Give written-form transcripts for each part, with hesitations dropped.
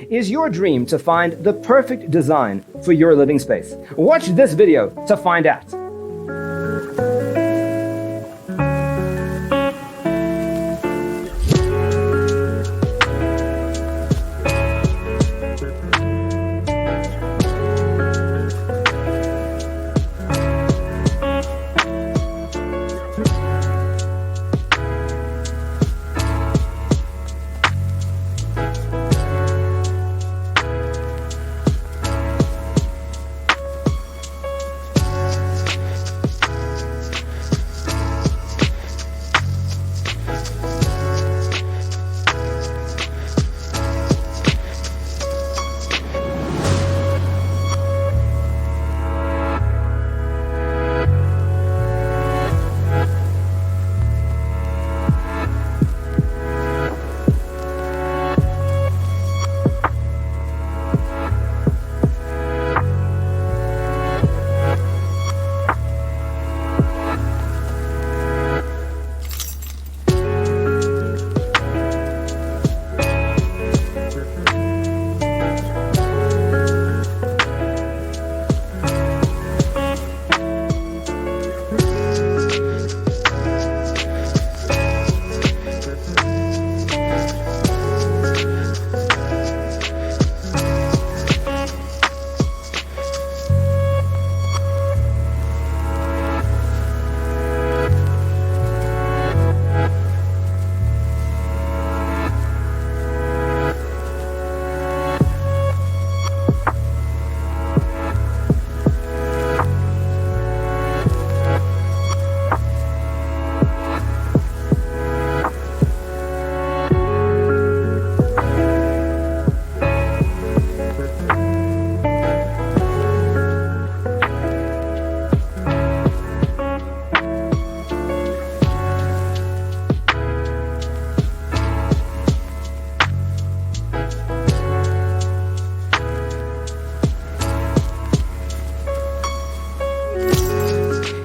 Is your dream to find the perfect design for your living space? Watch this video to find out.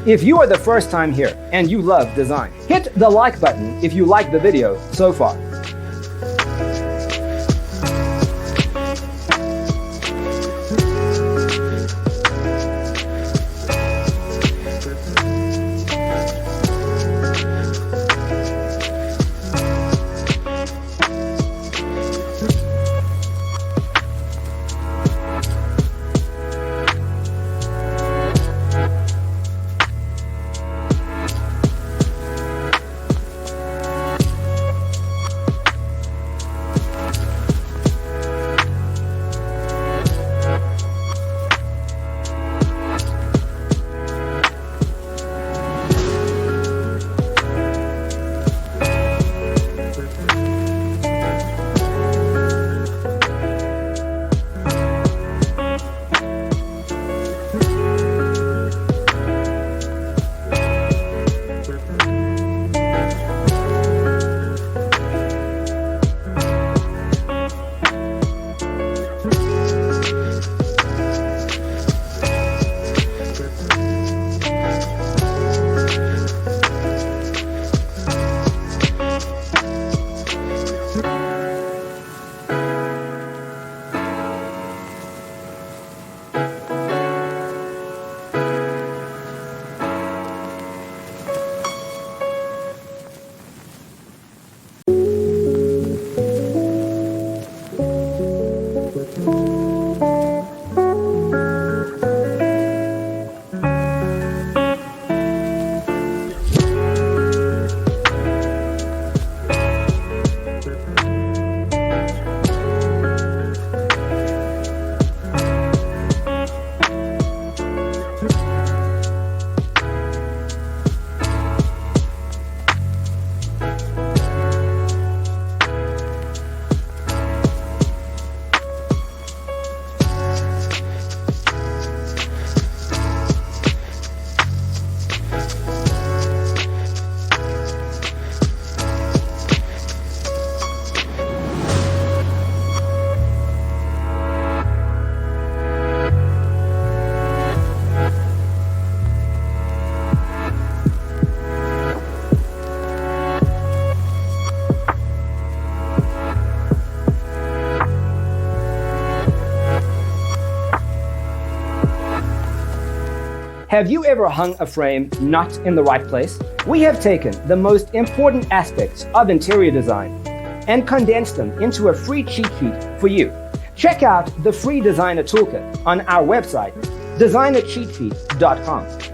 If you are the first time here and you love design, hit the like button if you like the video so far. Have you ever hung a frame not in the right place? We have taken the most important aspects of interior design and condensed them into a free cheat sheet for you. Check out the free designer toolkit on our website, designercheatsheet.com.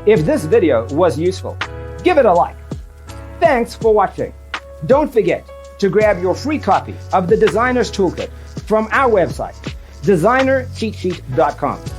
If this video was useful, give it a like. Thanks for watching. Don't forget to grab your free copy of the Designer's Toolkit from our website, designercheatsheet.com.